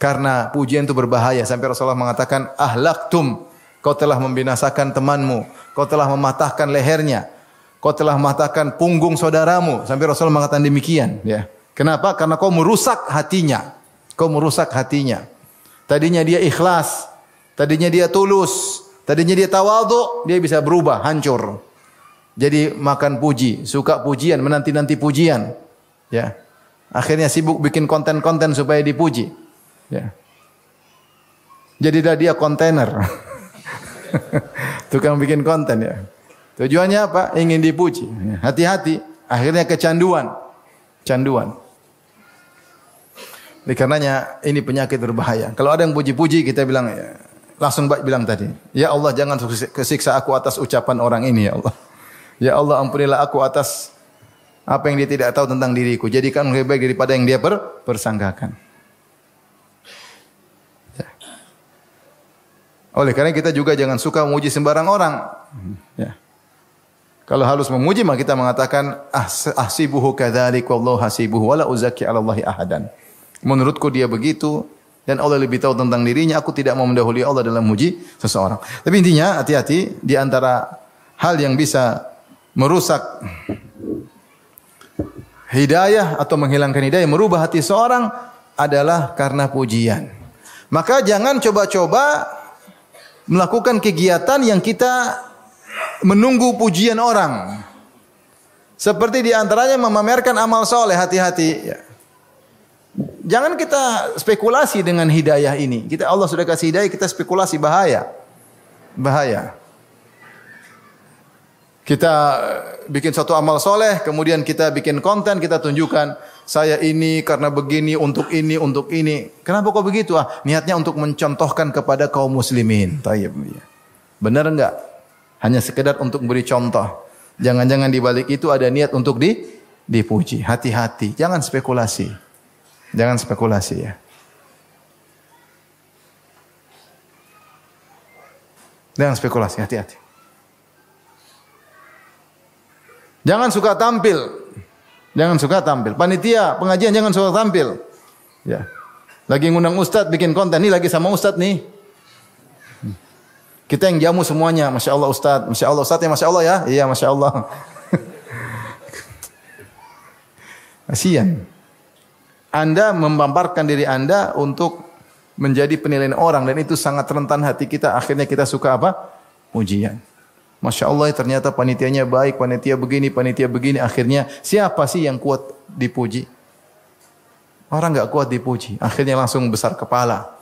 Karena pujian itu berbahaya. Sampai Rasulullah mengatakan, ahlaktum. Kau telah membinasakan temanmu. Kau telah mematahkan lehernya. Kau telah mematahkan punggung saudaramu. Sampai Rasulullah mengatakan demikian. Ya. Kenapa? Karena kau merusak hatinya. Kau merusak hatinya. Tadinya dia ikhlas. Tadinya dia tulus. Tadinya dia tawadhu. Dia bisa berubah, hancur. Jadi makan puji. Suka pujian, menanti-nanti pujian. Ya. Akhirnya sibuk bikin konten-konten supaya dipuji. Ya. Jadilah dia kontainer. Tukang bikin konten ya. Tujuannya apa? Ingin dipuji. Hati-hati. Akhirnya kecanduan. Canduan. Oleh karenanya ini penyakit berbahaya. Kalau ada yang puji-puji kita bilang ya, langsung bilang tadi, ya Allah jangan kesiksa aku atas ucapan orang ini ya Allah. Ya Allah ampunilah aku atas apa yang dia tidak tahu tentang diriku. Jadikan lebih baik daripada yang dia persangkakan. Ya. Oleh karena kita juga jangan suka memuji sembarang orang. Ya. Kalau harus memuji maka kita mengatakan ahsibuhu kadzalik wallahu hasibuhu wala uzakki 'ala Allahi ahadan. Menurutku dia begitu dan Allah lebih tahu tentang dirinya. Aku tidak mau mendahului Allah dalam memuji seseorang. Tapi intinya hati-hati di antara hal yang bisa merusak hidayah atau menghilangkan hidayah, merubah hati seorang adalah karena pujian. Maka jangan coba-coba melakukan kegiatan yang kita menunggu pujian orang. Seperti di antaranya memamerkan amal soleh, hati-hati. Ya. Jangan kita spekulasi dengan hidayah ini. Allah sudah kasih hidayah, kita spekulasi bahaya. Bahaya. Kita bikin satu amal soleh, kemudian kita bikin konten, kita tunjukkan saya ini karena begini, untuk ini, untuk ini. Kenapa kok begitu? Niatnya untuk mencontohkan kepada kaum muslimin. Tayyib. Benar enggak? Hanya sekedar untuk beri contoh. Jangan-jangan di balik itu ada niat untuk dipuji. Hati-hati, jangan spekulasi. Jangan spekulasi ya. Jangan spekulasi, hati-hati. Jangan suka tampil. Jangan suka tampil. Panitia pengajian jangan suka tampil. Ya. Lagi ngundang ustaz bikin konten, nih lagi sama ustaz nih. Kita yang jamu semuanya, Masya Allah ustaz. Masya Allah ustaz ya, Masya Allah ya. Iya Masya Allah. Kasihan. Anda memamparkan diri Anda untuk menjadi penilaian orang dan itu sangat rentan hati kita. Akhirnya kita suka apa? Pujian. Masya Allah ternyata panitianya baik, panitia begini. Akhirnya siapa sih yang kuat dipuji? Orang enggak kuat dipuji. Akhirnya langsung besar kepala.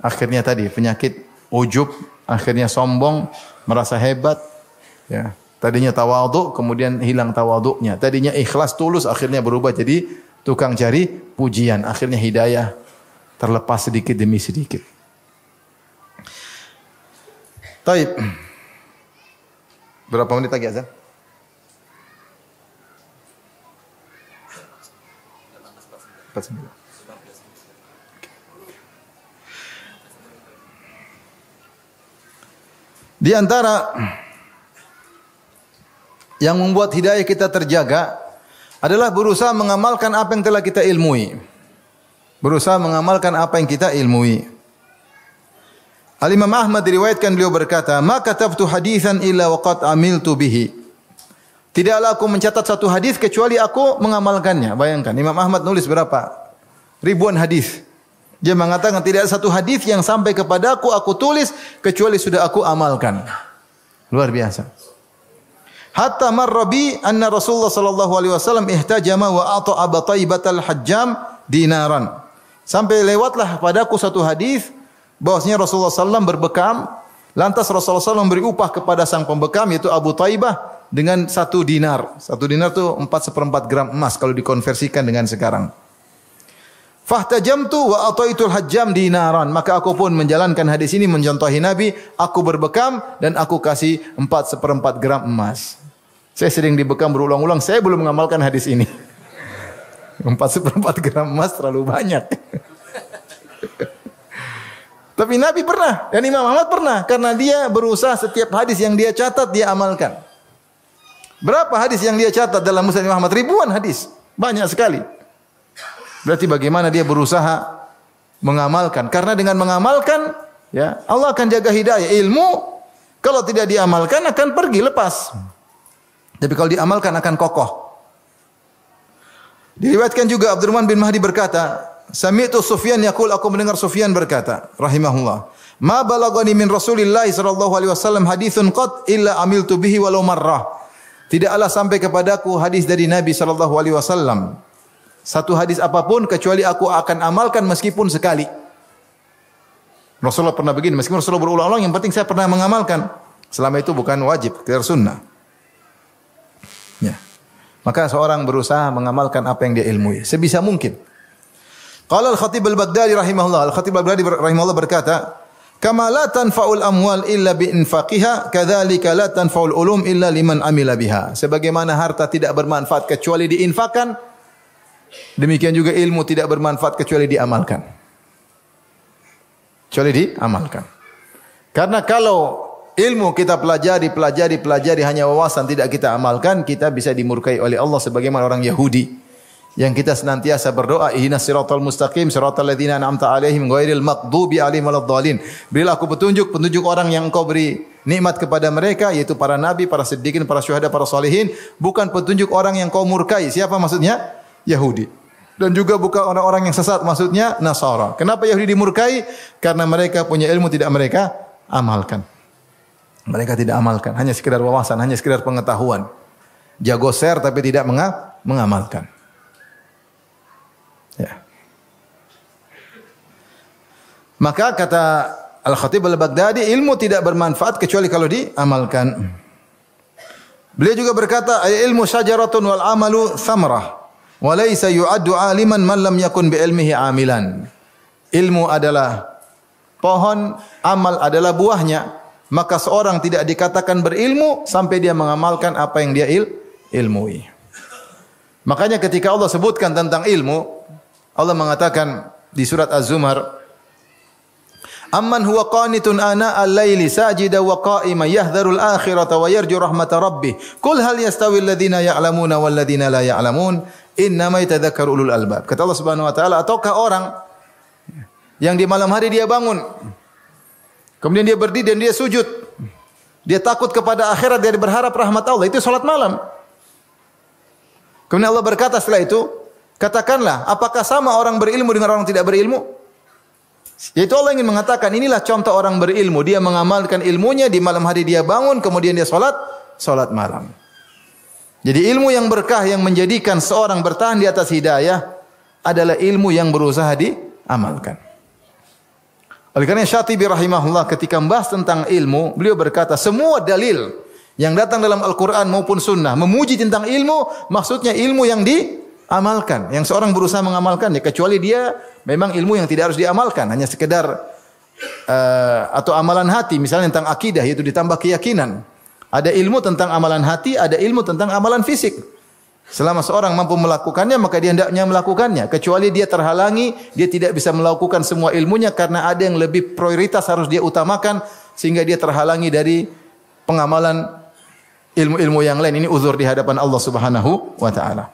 Akhirnya tadi penyakit ujub, akhirnya sombong, merasa hebat. Ya. Tadinya tawadhu, kemudian hilang tawadhunya. Tadinya ikhlas tulus, akhirnya berubah jadi tukang cari pujian. Akhirnya hidayah terlepas sedikit demi sedikit. Taib. Berapa menit lagi azan? Di antara yang membuat hidayah kita terjaga adalah berusaha mengamalkan apa yang telah kita ilmui. Berusaha mengamalkan apa yang kita ilmui. Al-Imam Ahmad diriwayatkan beliau berkata, "Ma katabtu haditsan illa waqad amiltu bihi." Tidaklah aku mencatat satu hadis kecuali aku mengamalkannya. Bayangkan, Imam Ahmad nulis berapa? Ribuan hadis. Dia mengatakan tidak ada satu hadis yang sampai kepadaku aku tulis kecuali sudah aku amalkan. Luar biasa. Hatta marrabi anna Rasulullah sallallahu alaihi wasallam ihtajama wa ata Abu Taibatal Hajjam dinaran. Sampai lewatlah padaku satu hadis bahwasanya Rasulullah sallallahu berbekam Lantas Rasulullah SAW memberi upah kepada sang pembekam yaitu Abu Taibah dengan 1 dinar. 1 dinar itu 4/4 gram emas kalau dikonversikan dengan sekarang. Fahtajamtu wa ataitul hajjam dinaran. Maka aku pun menjalankan hadis ini mencontohi Nabi. Aku berbekam dan aku kasih 4/4 gram emas. Saya sering dibekam berulang-ulang. Saya belum mengamalkan hadis ini. 4/4 gram emas terlalu banyak. Tapi Nabi pernah dan Imam Ahmad pernah karena dia berusaha setiap hadis yang dia catat dia amalkan. Berapa hadis yang dia catat dalam Musnad Imam Ahmad? Ribuan hadis. Banyak sekali. Berarti bagaimana dia berusaha mengamalkan? Karena dengan mengamalkan ya Allah akan jaga hidayah. Ilmu kalau tidak diamalkan akan pergi lepas. Tapi kalau diamalkan akan kokoh. Diriwayatkan juga Abdurrahman bin Mahdi berkata, Sami'tu Sufyan yaqul, aku mendengar Sufyan berkata, rahimahullah, ma balagani min Rasulillah sallallahu alaihi wasallam haditsun qat illa amiltu bihi walau marrah. Tidaklah sampai kepadaku hadis dari Nabi sallallahu alaihi wasallam. Satu hadis apapun kecuali aku akan amalkan meskipun sekali. Rasulullah pernah begini, meskipun Rasulullah berulang-ulang yang penting saya pernah mengamalkan. Selama itu bukan wajib, sekedar sunnah. Ya. Maka seorang berusaha mengamalkan apa yang dia ilmui sebisa mungkin. Qala Al-Khatib Al-Baghdadi rahimahullah. Al-Khatib Al-Baghdadi rahimahullah berkata, "Kama la tanfa'ul amwal illa bi infaqiha, kadzalika la tanfa'ul ulum illa liman amila biha." Sebagaimana harta tidak bermanfaat kecuali diinfakkan, demikian juga ilmu tidak bermanfaat kecuali diamalkan. Kecuali diamalkan. Karena kalau ilmu kita pelajari hanya wawasan tidak kita amalkan, kita bisa dimurkai oleh Allah sebagaimana orang Yahudi. Yang kita senantiasa berdoa, ihdinas siratal mustaqim siratal ladzina an'amta 'alaihim ghairil maghdubi 'alaihim waladdallin. Berilah aku petunjuk orang yang Engkau beri nikmat kepada mereka yaitu para nabi, para siddiqin, para syuhada, para salihin, bukan petunjuk orang yang Kau murkai. Siapa maksudnya? Yahudi. Dan juga bukan orang-orang yang sesat, maksudnya Nasara. Kenapa Yahudi dimurkai? Karena mereka punya ilmu tidak mereka amalkan. Mereka tidak amalkan, hanya sekedar wawasan, hanya sekedar pengetahuan. Jago share tapi tidak mengamalkan. Ya. Maka kata Al-Khatib Al-Baghdadi, ilmu tidak bermanfaat kecuali kalau diamalkan. Beliau juga berkata, ilmu syajaratun wal amalu thamrah, wa laysa yu'addu 'aliman man lam yakun bi ilmihi 'amilan. Ilmu adalah pohon, amal adalah buahnya. Maka seorang tidak dikatakan berilmu sampai dia mengamalkan apa yang dia ilmui. Makanya ketika Allah sebutkan tentang ilmu, Allah mengatakan di surat Az-Zumar, "Amman huwa qanitun ana al-laili sajida wa qa'iman yahdharul akhirata wa yarju rahmata rabbih. Qul hal yastawi alladhina ya'lamuna wal ladzina la ya'lamun, innama yatadhakkaru ulul albab." Kata Allah Subhanahu wa taala, ataukah orang yang di malam hari dia bangun, kemudian dia berdiri dan dia sujud, dia takut kepada akhirat, dia berharap rahmat Allah, itu salat malam. Kemudian Allah berkata setelah itu, katakanlah, apakah sama orang berilmu dengan orang tidak berilmu? Yaitu Allah ingin mengatakan, inilah contoh orang berilmu. Dia mengamalkan ilmunya, di malam hari dia bangun, kemudian dia salat malam. Jadi ilmu yang berkah yang menjadikan seorang bertahan di atas hidayah adalah ilmu yang berusaha diamalkan. Oleh karena Syatibi rahimahullah ketika membahas tentang ilmu, beliau berkata, semua dalil yang datang dalam Al-Quran maupun Sunnah memuji tentang ilmu, maksudnya ilmu yang diamalkan, yang seorang berusaha mengamalkan, ya, kecuali dia memang ilmu yang tidak harus diamalkan, hanya sekedar atau amalan hati, misalnya tentang akidah, yaitu ditambah keyakinan. Ada ilmu tentang amalan hati, ada ilmu tentang amalan fisik. Selama seorang mampu melakukannya, maka dia hendaknya melakukannya. Kecuali dia terhalangi, dia tidak bisa melakukan semua ilmunya karena ada yang lebih prioritas harus dia utamakan, sehingga dia terhalangi dari pengamalan ilmu-ilmu yang lain. Ini uzur di hadapan Allah Subhanahu wa taala.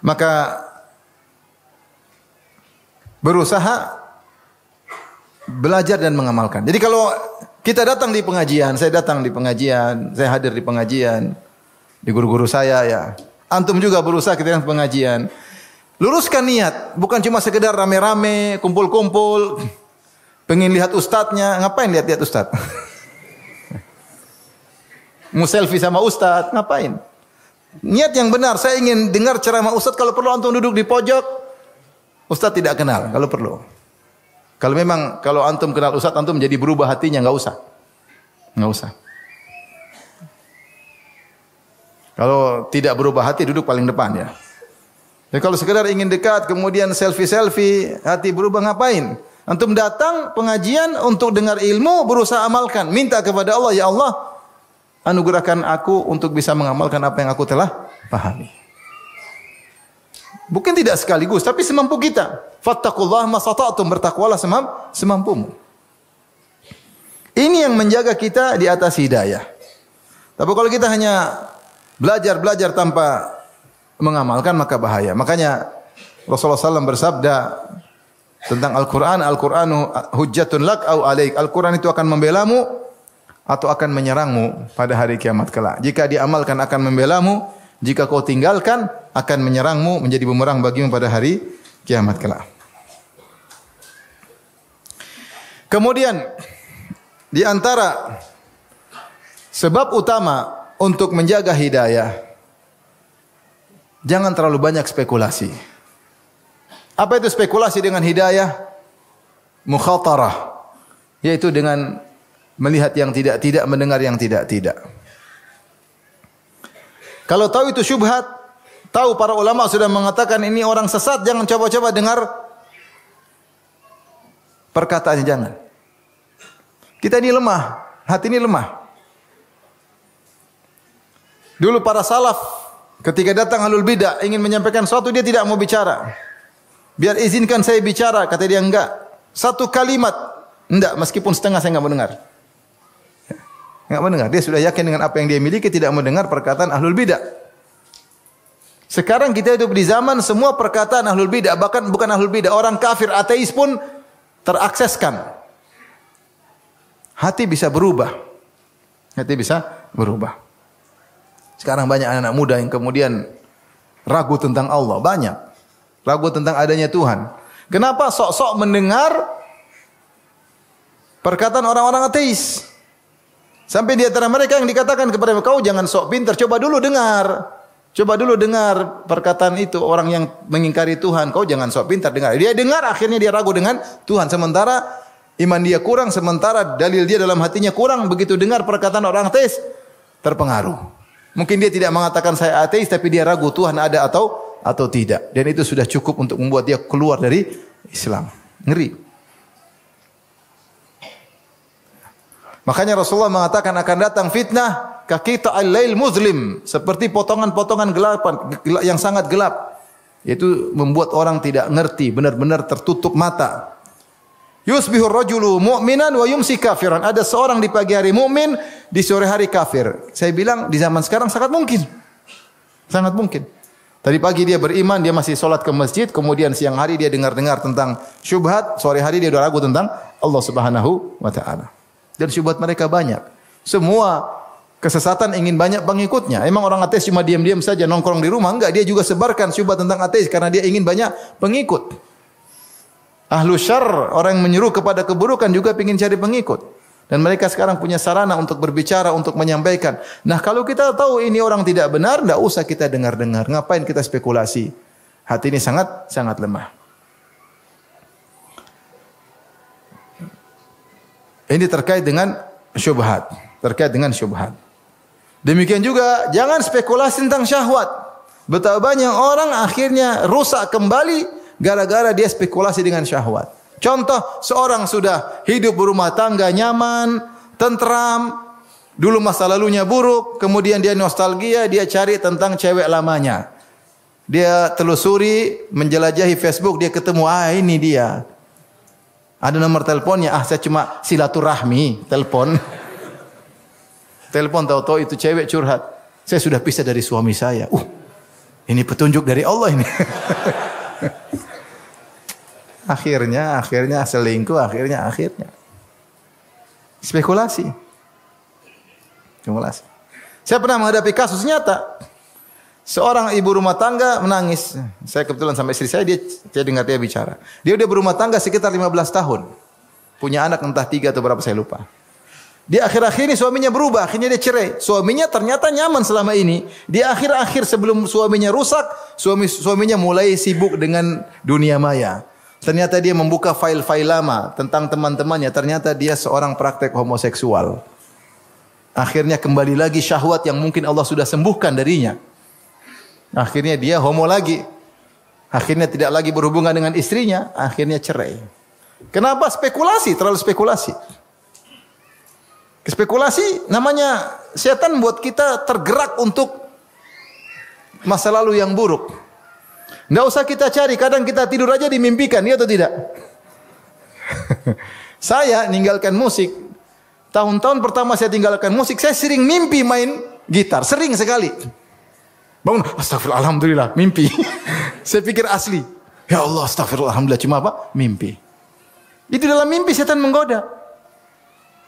Maka berusaha belajar dan mengamalkan. Jadi kalau kita datang di pengajian, saya datang di pengajian, saya hadir di pengajian, di guru-guru saya, ya. Antum juga berusaha kita datang di pengajian. Luruskan niat, bukan cuma sekedar rame-rame, kumpul-kumpul, pengen lihat ustadznya, ngapain lihat-lihat ustadz? Mau selfie sama ustadz, ngapain? Niat yang benar, saya ingin dengar ceramah ustadz, kalau perlu antum duduk di pojok, ustadz tidak kenal, kalau perlu. Kalau antum kenal ustaz, antum jadi berubah hatinya, enggak usah. Enggak usah. Kalau tidak berubah hati duduk paling depan ya. Dan kalau sekedar ingin dekat kemudian selfie, hati berubah ngapain? Antum datang pengajian untuk dengar ilmu, berusaha amalkan, minta kepada Allah, ya Allah, anugerahkan aku untuk bisa mengamalkan apa yang aku telah pahami. Bukan tidak sekaligus, tapi semampu kita. Fattaqullaha masata'tum, bertakwalah semampumu. Ini yang menjaga kita di atas hidayah. Tapi kalau kita hanya belajar tanpa mengamalkan maka bahaya. Makanya Rasulullah SAW bersabda tentang Al-Quran, Al-Quranu hujjatun lak au alaik. Al-Quran itu akan membelamu atau akan menyerangmu pada hari kiamat kelak. Jika diamalkan akan membelamu, jika kau tinggalkan akan menyerangmu, menjadi bumerang bagimu pada hari kiamat kelak. Kemudian di antara sebab utama untuk menjaga hidayah, jangan terlalu banyak spekulasi. Apa itu spekulasi dengan hidayah? Mukhatarah, yaitu dengan melihat yang tidak-tidak, mendengar yang tidak-tidak. Kalau tahu itu syubhat, tahu para ulama sudah mengatakan ini orang sesat, jangan coba-coba dengar perkataannya, jangan. Kita ini lemah, hati ini lemah. Dulu para salaf ketika datang ahlul bidah ingin menyampaikan sesuatu, dia tidak mau bicara. Biar izinkan saya bicara, kata dia, enggak. Satu kalimat, enggak, meskipun setengah saya enggak mau dengar. Enggak mau dengar. Dia sudah yakin dengan apa yang dia miliki, tidak mau dengar perkataan ahlul bidah. Sekarang kita hidup di zaman semua perkataan ahlul bidah, bahkan bukan ahlul bidah, orang kafir, ateis pun terakseskan. Hati bisa berubah. Hati bisa berubah. Sekarang banyak anak-anak muda yang kemudian ragu tentang Allah, banyak. Ragu tentang adanya Tuhan. Kenapa? Sok-sok mendengar perkataan orang-orang ateis. Sampai di antara mereka yang dikatakan kepada mereka, kau jangan sok pintar, coba dulu dengar. Coba dulu dengar perkataan itu, orang yang mengingkari Tuhan, kau jangan sok pintar dengar. Dia dengar, akhirnya dia ragu dengan Tuhan. Sementara iman dia kurang, sementara dalil dia dalam hatinya kurang. Begitu dengar perkataan orang ateis, terpengaruh. Mungkin dia tidak mengatakan saya ateis, tapi dia ragu Tuhan ada atau tidak. Dan itu sudah cukup untuk membuat dia keluar dari Islam. Ngeri. Makanya Rasulullah mengatakan akan datang fitnah kakita al-lail muzlim, seperti potongan-potongan gelapan yang sangat gelap. Yaitu membuat orang tidak ngerti, benar-benar tertutup mata. Yusbihur rajulu mu'minan wa yumsi kafiran. Ada seorang di pagi hari mukmin, di sore hari kafir. Saya bilang di zaman sekarang sangat mungkin. Sangat mungkin. Tadi pagi dia beriman, dia masih sholat ke masjid, kemudian siang hari dia dengar-dengar tentang syubhat, sore hari dia sudah ragu tentang Allah Subhanahu wa taala. Dan syubhat mereka banyak. Semua kesesatan ingin banyak pengikutnya. Emang orang ateis cuma diam-diam saja nongkrong di rumah? Enggak, dia juga sebarkan syubhat tentang ateis karena dia ingin banyak pengikut. Ahlu syarr, orang yang menyeru kepada keburukan juga ingin cari pengikut. Dan mereka sekarang punya sarana untuk berbicara, untuk menyampaikan. Nah, kalau kita tahu ini orang tidak benar, tidak usah kita dengar-dengar. Ngapain kita spekulasi? Hati ini sangat lemah. Ini terkait dengan syubhat. Terkait dengan syubhat. Demikian juga, jangan spekulasi tentang syahwat. Betapa banyak orang akhirnya rusak kembali gara-gara dia spekulasi dengan syahwat. Contoh, seorang sudah hidup berumah tangga nyaman, tentram, dulu masa lalunya buruk, kemudian dia nostalgia, dia cari tentang cewek lamanya. Dia telusuri, menjelajahi Facebook, dia ketemu, ini dia. Ada nomor teleponnya, saya cuma silaturahmi, telepon. Telepon tahu-tahu itu cewek curhat. Saya sudah pisah dari suami saya. Ini petunjuk dari Allah ini. Akhirnya selingkuh, akhirnya. Spekulasi. Saya pernah menghadapi kasus nyata. Seorang ibu rumah tangga menangis. Saya kebetulan sama istri saya dengar dia bicara. Dia udah berumah tangga sekitar 15 tahun. Punya anak entah 3 atau berapa saya lupa. Di akhir-akhir ini suaminya berubah, akhirnya dia cerai. Suaminya ternyata nyaman selama ini. Di akhir-akhir sebelum suaminya rusak, suaminya mulai sibuk dengan dunia maya. Ternyata dia membuka file-file lama tentang teman-temannya. Ternyata dia seorang praktek homoseksual. Akhirnya kembali lagi syahwat yang mungkin Allah sudah sembuhkan darinya. Akhirnya dia homo lagi. Akhirnya tidak lagi berhubungan dengan istrinya. Akhirnya cerai. Kenapa? Spekulasi, terlalu spekulasi. Spekulasi namanya setan buat kita tergerak untuk masa lalu yang buruk. Nggak usah kita cari, kadang kita tidur aja dimimpikan, ya atau tidak? Saya ninggalkan musik. Tahun-tahun pertama saya tinggalkan musik, saya sering mimpi main gitar, sering sekali. Bangun, astagfirullah, alhamdulillah, mimpi. Saya pikir asli. Ya Allah, astagfirullah, alhamdulillah, cuma apa? Mimpi. Itu dalam mimpi setan menggoda.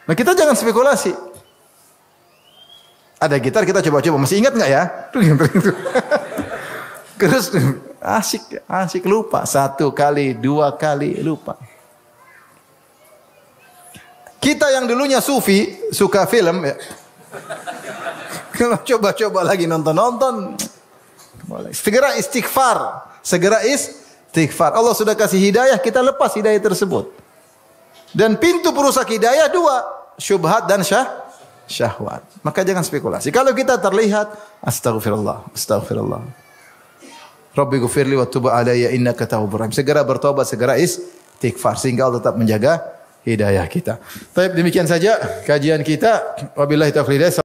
Nah kita jangan spekulasi. Ada gitar kita coba-coba, masih ingat nggak ya? Terus asik lupa. 1 kali, 2 kali lupa. Kita yang dulunya sufi, suka film ya. Kalau coba-coba lagi nonton-nonton, segera istighfar. Segera istighfar. Allah sudah kasih hidayah, kita lepas hidayah tersebut. Dan pintu perusak hidayah 2, syubhat dan syahwat. Maka jangan spekulasi. Kalau kita terlihat, astagfirullah, astagfirullah. Rabbi ghfirli wa tub alayya innaka tawwabur rahim. Segera bertobat, segera istighfar sehingga Allah tetap menjaga hidayah kita. Baik, demikian saja kajian kita. Wabillahi taufiq.